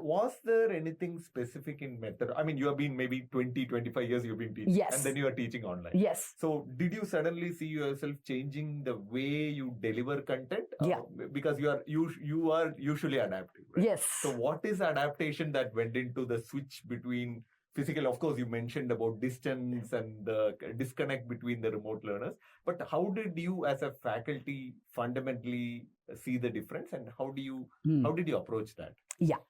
was there anything specific in method? I mean, you have been maybe 20, 25 years you've been teaching. Yes. And then you are teaching online. Yes. So did you suddenly see yourself changing the way you deliver content? Yeah. Because you are usually adaptive, right? Yes. So what is adaptation that went into the switch between physical? Of course, you mentioned about distance and the disconnect between the remote learners. But how did you as a faculty fundamentally see the difference, and how did you approach that? Yeah.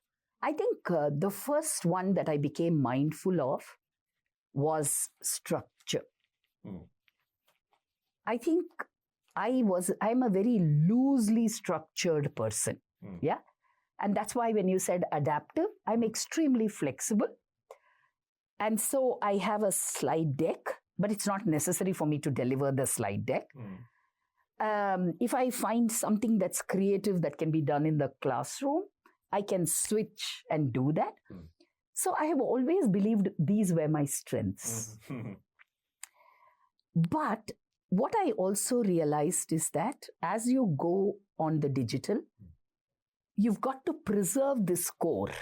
I think the first one that I became mindful of was structure. I think I'm a very loosely structured person. Yeah. And that's why when you said adaptive, I'm extremely flexible. And so I have a slide deck, but it's not necessary for me to deliver the slide deck. If I find something that's creative that can be done in the classroom, I can switch and do that. So I have always believed these were my strengths. But what I also realized is that as you go on the digital, you've got to preserve this core.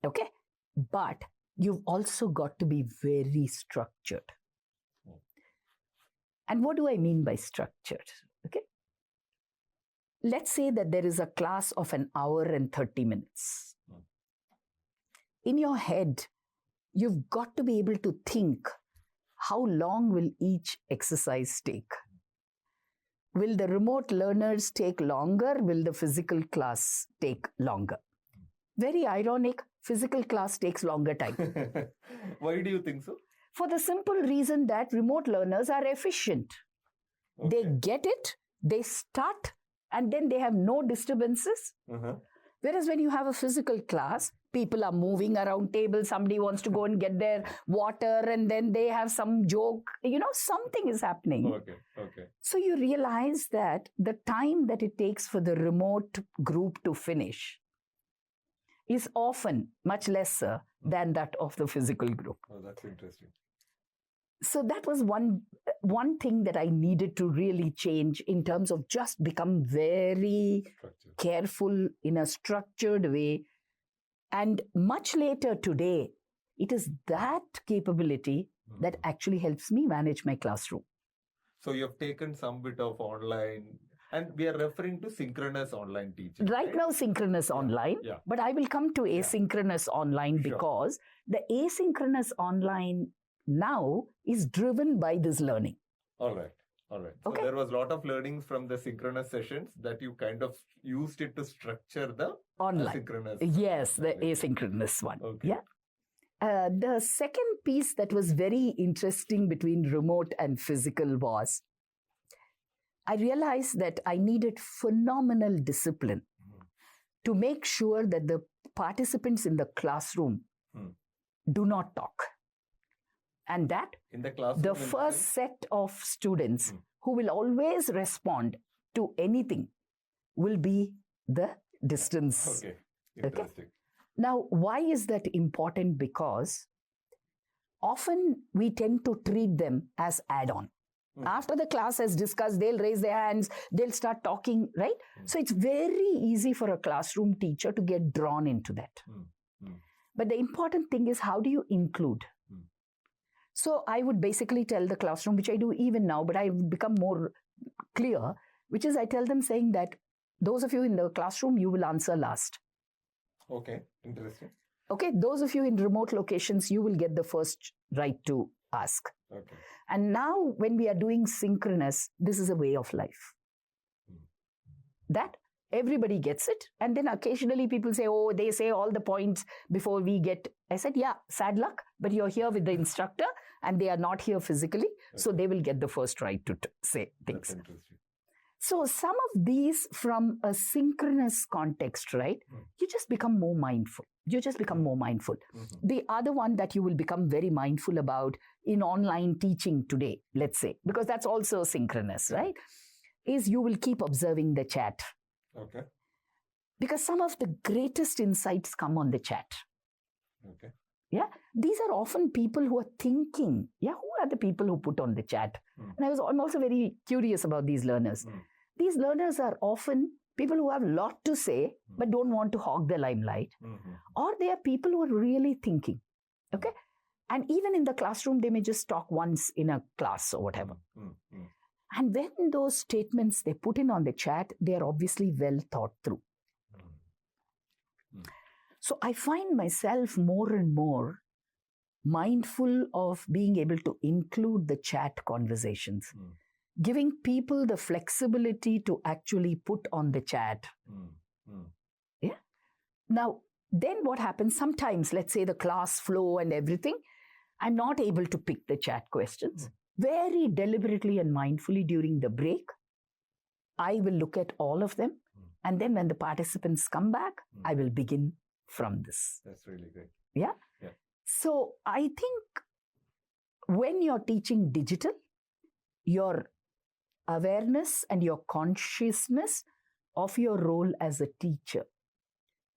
Okay? But you've also got to be very structured. And what do I mean by structured? Okay. Let's say that there is a class of an hour and 30 minutes. In your head, you've got to be able to think, how long will each exercise take? Will the remote learners take longer? Will the physical class take longer? Very ironic, physical class takes longer time. Why do you think so? For the simple reason that remote learners are efficient. Okay. They get it, they start, and then they have no disturbances. Whereas when you have a physical class, people are moving around tables, somebody wants to go and get their water, and then they have some joke, something is happening. Okay. So you realize that the time that it takes for the remote group to finish is often much lesser than that of the physical group. Oh, that's interesting. So that was one thing that I needed to really change in terms of just become very careful in a structured way. And much later today, it is that capability that actually helps me manage my classroom. So you have taken some bit of online, and we are referring to synchronous online teaching. Right now, synchronous online, but I will come to asynchronous online because the asynchronous online now is driven by this learning. All right. So there was a lot of learnings from the synchronous sessions that you kind of used it to structure the online. Asynchronous. Yes, the asynchronous one. Okay. Yeah. The second piece that was very interesting between remote and physical was I realized that I needed phenomenal discipline to make sure that the participants in the classroom do not talk. And that in the classroom, the first set of students who will always respond to anything will be the distance. Okay. Interesting. Okay? Now, why is that important? Because often we tend to treat them as add-on. After the class has discussed, they'll raise their hands, they'll start talking, right? So it's very easy for a classroom teacher to get drawn into that. But the important thing is, how do you include? So I would basically tell the classroom, which I do even now, but I would become more clear, which is I tell them saying that those of you in the classroom, you will answer last. Okay, interesting. Okay, those of you in remote locations, you will get the first right to ask. Okay. And now when we are doing synchronous, this is a way of life. That everybody gets it. And then occasionally people say, oh, they say all the points before we get. I said, yeah, sad luck, but you're here with the instructor and they are not here physically. Okay. So they will get the first right to say things. That's interesting. So some of these from a synchronous context, right? You just become more mindful. The other one that you will become very mindful about in online teaching today, let's say, because that's also synchronous, right? Is you will keep observing the chat. Okay. Because some of the greatest insights come on the chat. Okay. Yeah. These are often people who are thinking. Yeah. Who are the people who put on the chat? And I'm also very curious about these learners. These learners are often people who have a lot to say but don't want to hog the limelight, or they are people who are really thinking. Okay, and even in the classroom, they may just talk once in a class or whatever. And when those statements they put in on the chat, they are obviously well thought through. So I find myself more and more mindful of being able to include the chat conversations, giving people the flexibility to actually put on the chat. Yeah. Now, then what happens? Sometimes, let's say the class flow and everything, I'm not able to pick the chat questions. Very deliberately and mindfully during the break, I will look at all of them. And then when the participants come back, I will begin from this. That's really great. Yeah. So I think when you're teaching digital, your awareness and your consciousness of your role as a teacher,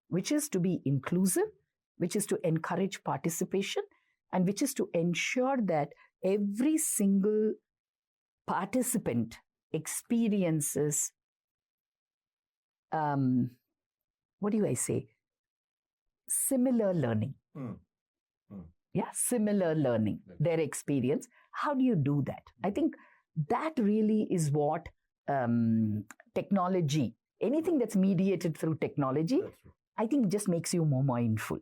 which is to be inclusive, which is to encourage participation, and which is to ensure that every single participant experiences, what do I say? Similar learning. Yeah, similar learning, their experience. How do you do that? I think that really is what technology, anything that's mediated through technology, I think just makes you more mindful.